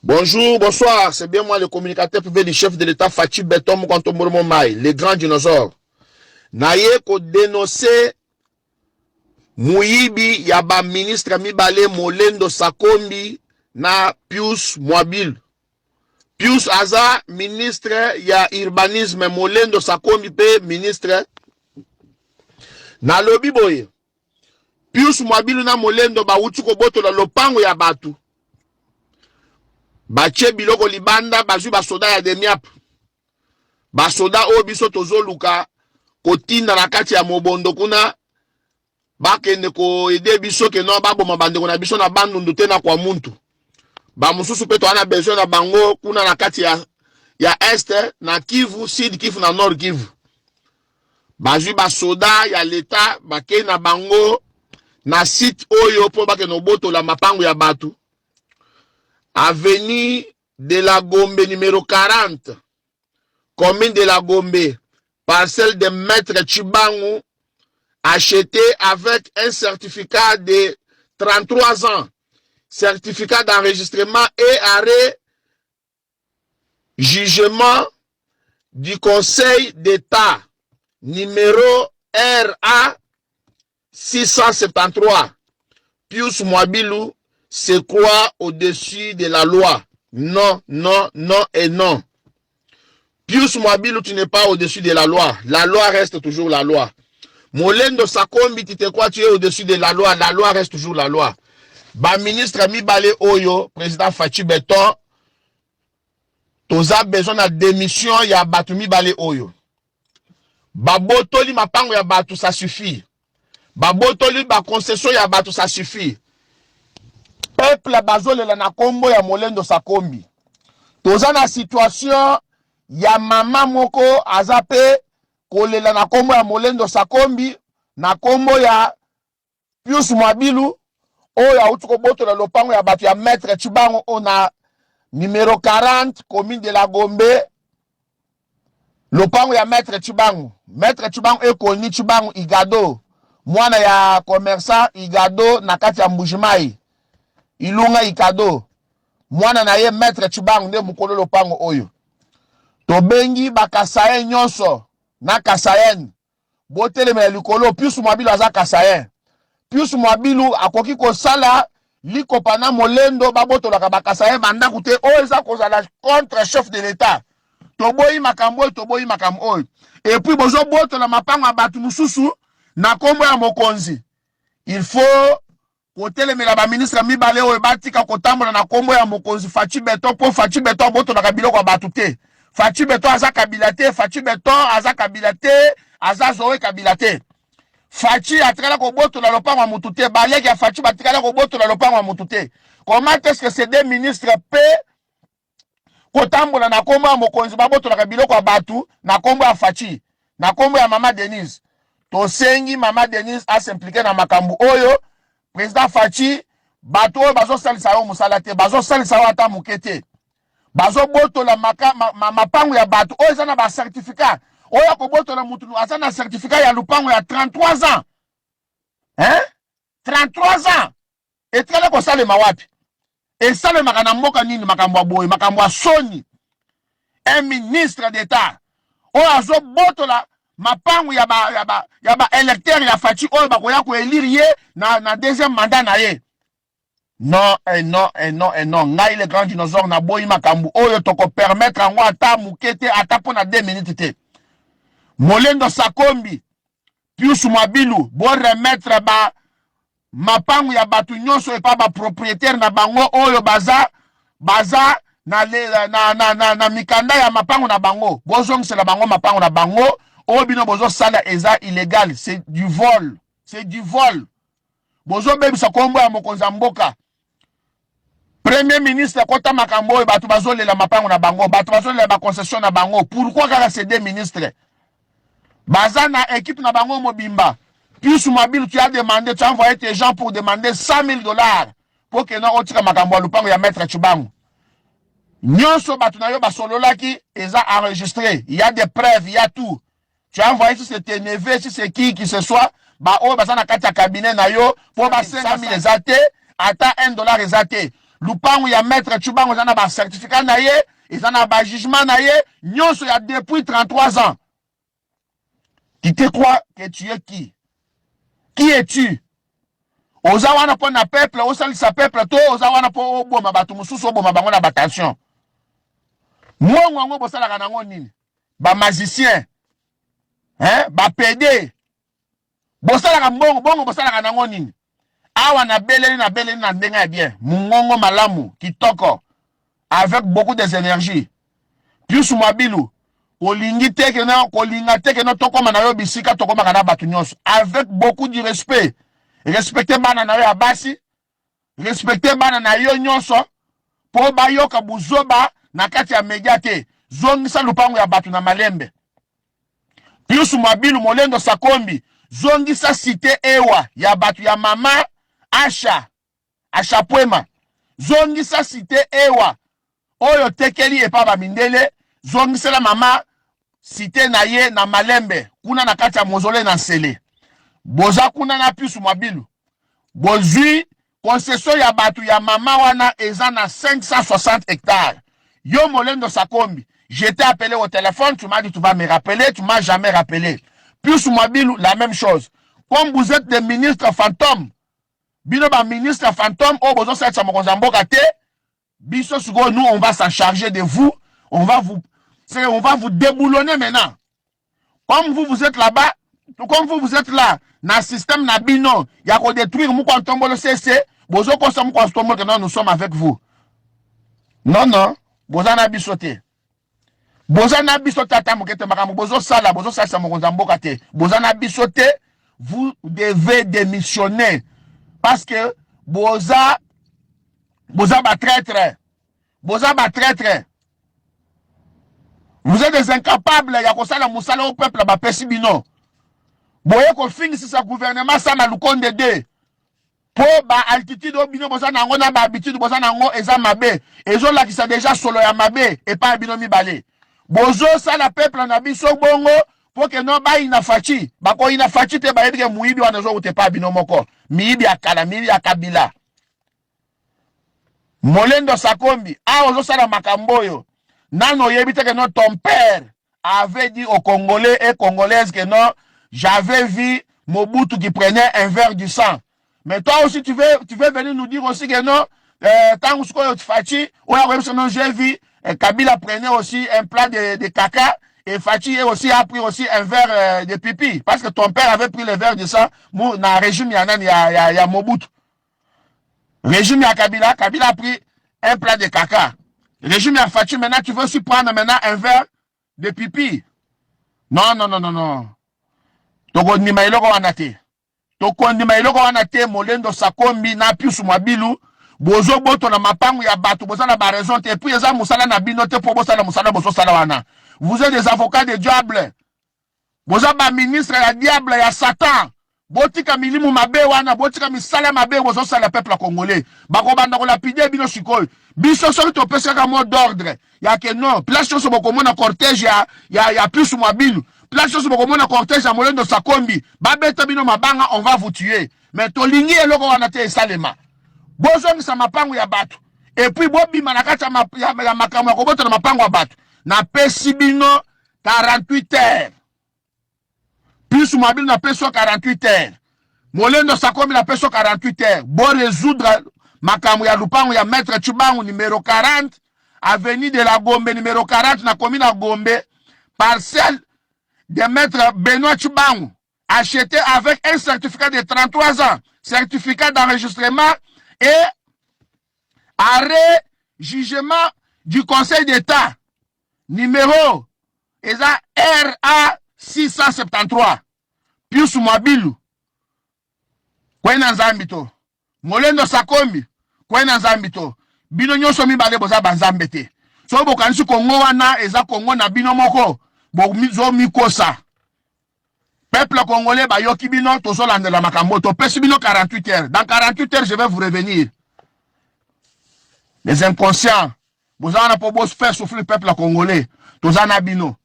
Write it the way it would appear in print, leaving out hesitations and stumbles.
Bonjour, bonsoir, c'est bien moi le communicateur privé du chef de l'État Fachi Beton Moukantomoro Mai, le grand dinosaure. Naye ko dénoncer Mouyibi Yaba ministre Mibale Molendo Sakombi na Pius Mwabil. Pius Aza ministre ya urbanisme Molendo Sakombi pe ministre na lobi boye. Pius Mwabil na Molendo ba utuko boto la lopango ya batu. Bache biloko libanda bazwi basoda ya demiap. Basoda o biso tozoluka kotinda na kati ya mobondo kuna bakende ko ede biso ke no baboma bandeko na biso na bandundu te na kwa muntu. Ba mususu pe to ana besoin na bango kuna na kati ya este na Kivu, Sud Kivu na Nord Kivu. Bazwi basoda ya leta bake na bango na site oyo po bake no boto la mapango ya batu. Avenue de la Gombe numéro 40, commune de la Gombe, parcelle de Maître Chibangu, acheté avec un certificat de 33 ans, certificat d'enregistrement et arrêt jugement du Conseil d'État numéro RA 673. Pius Mwabilu se croit au-dessus de la loi. Non, non, non et non. Pius Mwabilu, tu n'es pas au-dessus de la loi. La loi reste toujours la loi. Molendo Sakombi, tu te crois tu es au-dessus de la loi reste toujours la loi. Ba ministre Mibale Oyo, président Fachi Beton, toza besoin de démission ya batu Mibale Oyo. Ba botoli mapango ya batu, ça suffit. Ba botoli ba concession ya batu, ça suffit. Peuple bazolela na kombo ya Molendo Sakombi. Toza na situation ya mama moko azape kolela na kombo ya Molendo Sakombi na kombo ya Pius Mwabilu oyo autuko boto la lopango ya batu ya Maître Chibangu ona numéro 40 commune de la Gombe. Lopango ya Maître Chibangu. Maître Chibangu ekoni Chibangu Igado. Mwana ya commerçant Igado na kati ya Mbujimai. Ilunga Ikado. Mwana na ye Maître Chibangu nde mukolo lopango oyo. Tobengi bakasayen nyonso na kasayen. Botele me likolo Pius Mwabilu aza kasayen. Pius Mwabilu akoki kosala likopa na Molendo babotolaka bakasayen banda kute oyo eza kozala contre chef de l'État. Toboyi makambo oyo, toboyi makambo oyo. Et puis bozo botola mapango ya batu mususu na kombo ya mokonzi. Il faut kotelemela ba ministre Mibale oyo batika kotambola na kombo ya mokonzi Fachi Beton po Fachi Beton botolaka biloko ya batu te. Fachi Beton aza kabila te, Fachi Beton aza kabila te, aza zoe kabila te. Fachi atikala ko botola lopango ya mutu te, baleki ya Fachi batikala ko botola lopango ya mutu te. Comment est-ce que ces deux ministres pe kotambola na kombo ya mokonzi babotolaka biloko ya batu na kombo ya Fachi, na kombo ya Mama Denise. Tosengi Mama Denise a s'impliquer na makambu oyo. Président Fachi, bato oyo bazo salisa yo musala te, bazo salisa yo ata muke te. Bazo botola mapango ya bato oyo eza na ba certificat. Oyo ko botola mutu aza na certificat ya lupango ya 33 ans. Hein? 33 ans. Etkele ko salema wapi? Et salema kana mboka nini makambo boy, makambo soni. Un ministre d'État. Oyo azo botola mapangu ya ba électeur ya Fachi oyo bakoya ko élire ye na deuxième mandat na ye. Non et non et non et non. Ngai le grand dinosaure na boyi makambu oyo toko permettre ngo ata mukete ata pona 2 minutes te. Molendo Sakombi, Pius Mwabilu bo remettre ba mapangu ya batu nyonso e pa ba propriétaire na bango oyo baza na mikanda ya mapangu na bango. Bozongisela bango mapangu na bango. Obino bozo sala eza illégal, c'est du vol. C'est du vol. Bozo bebisa kombo ya mokonzi mboka. Premier ministre kota makambo batu bazolela mapango na bango, batu bazolela ba concession na bango. Pourquoi kaka ces deux ministres? Baza na équipe na bango mobimba. Pius Mwabilu tu as demandé, tu as envoyé tes gens pour demander $100,000 pour que non otika makambo lupango ya Maître Chibangu. Nyonso batu na yo basololaki eza enregistré. Il y a des preuves, il y a tout. Tu as envoyé si c'est tes neveux, si c'est qui que ce soit, ba o basana kati ya cabinet na yo pour ba 500,000 ezate, ata $1 ezate. lupangu ya maître Tchubango eza na ba certificat na ye, eza na ba jugement na ye, nyonso ya depuis 33 ans. Tu te crois que tu es qui? Qui es-tu? Oza wana po na peuple, osalisa peuple to, oza wana po oboma batu mususu oboma bango na batension. Mwongo yango bosalaka nango nini? Ba magicien, hein? Ba PD. Bosalaka mbongo, bongo bosalaka nango nini? Awa na beleli na ndenga ya bien. Mungongo malamu, kitoko. Avec beaucoup d'énergie. Plus mwabilu. Kolingi teke na, kolinga teke na tokoma na yo bisika tokoma kana batu nyonso. Avec beaucoup de respect. Respectez bana na yo abasi. Respectez bana na yo nyonso. Po ba yoka buzoba na kati ya mediate. Zongisa lupango ya batu na malembe. Plus mwabilu molendo sakombi. Zongisa cité ewa ya batu ya mama Asha Pwema. Zongisa cité ewa oyo tekeli epa ba mindele. Zongisa la mama cité na ye na malembe kuna na kati ya mozole na nsele. Boza kuna na pisu mwabilu. Bozui concession ya batu ya mama wana eza na 560 hectares. Yo molendo sakombi. J'étais appelé au téléphone, tu m'as dit tu vas me rappeler, tu m'as jamais rappelé. Pisu mwabilu, la même chose. Comme vous êtes des ministres fantômes, bino ba ministre fantôme, oh bozo sa mokonzamboka te, biso sugo, nous on va s'en charger de vous, on va vous déboulonner maintenant. Comme vous êtes là-bas, comme vous êtes là, dans le système na bino, ya ko détruire mou kwa ntombolo cc, bozo kosa mou kwa ntombolo que nous sommes avec vous. Non, bozo na bisote. Bozo na bisote ata mokete makamu, bozo sala sa mokonzamboka te. Bozo na bisote, vous devez démissionner. Parce que boza ba traître. Boza ba traître. Vous êtes des incapables, ya kosala musala au peuple ba pesi bino. Boye ko finisi sa gouvernement sa na lukonde de. Po ba altitude bino boza nango na ba habitude boza nango eza mabe. Ezo la ki sa déjà solo ya mabe et pas bino mibale. Bozo sa la peuple na biso bongo pour que non ba ina fachi. Ba ko ina fachi te ba yebike muibi wana zo ute pa bino moko. Miibi akala, miibi akabila. Molendo sakombi, ozo sala makamboyo. Nano yebite que non, ton père avait dit aux Congolais et Congolaises que non, j'avais vu Mobutu qui prenait un verre du sang. Mais toi aussi, tu veux venir nous dire aussi que non, tant que Fachi, j'ai vu, Kabila prenait aussi un plat de caca, et Fachi aussi a pris aussi un verre de pipi. Parce que ton père avait pris le verre de sang, dans le régime, il y a Mobutu. Régime à Kabila a pris un plat de caca. Régime à Fachi, maintenant, tu veux aussi prendre maintenant un verre de pipi. Non. Toko ni mailoko wanate. Toko ni mailoko wanate, molendo sakombi na piusu mwabilu. Bozo boto na mapangu ya batu, bozo na ba raison te. Et puis, yeza musala na binote po bozo na musala bozo sala wana. Vous êtes des avocats de diable. Bozo ba ministre ya diable ya Satan. Botika milimu mabe wana, botika misala mabe bozo sala peuple congolais. Bako banda ko lapide bino shikoy. Biso sori to pesa ka mot d'ordre. Ya ke non, place chose boko mona cortège ya plus mwabilu. Place chose boko mona cortège ya molendo sakombi. Babeta bino mabanga, on va vous tuer. Mais to lingi eloko wana te salema. Bozo ngisa mapangu ya batu. Et puis bobi manakata ya makamu ya koboto na mapangu ya batu. Na pesi bino 48 heures. Plus mwabilu na peso 48 heures. Molendo sakombi na peso 48 heures. Bon résoudre makamu ya lupangu ya maître Tchubango numéro 40, avenue de la Gombe numéro 40 na commune à Gombe, parcelle de maître Benoît Tchubango, acheté avec un certificat de 33 ans, certificat d'enregistrement et arrêt jugement du Conseil d'État numéro RA 673. Pius Mwabilu kwena nzambito molendo sakombi kwena nzambito bino nyonso mibale boza banzambe te so bokanisi Kongo wana eza Kongo na bino moko bozo mikosa peuple congolais bayoki bino tozolandela makambo topesi bino 48 heures. Dans 48 heures je vais vous revenir. Les inconscients boza na po bos faire souffrir le peuple congolais tozana bino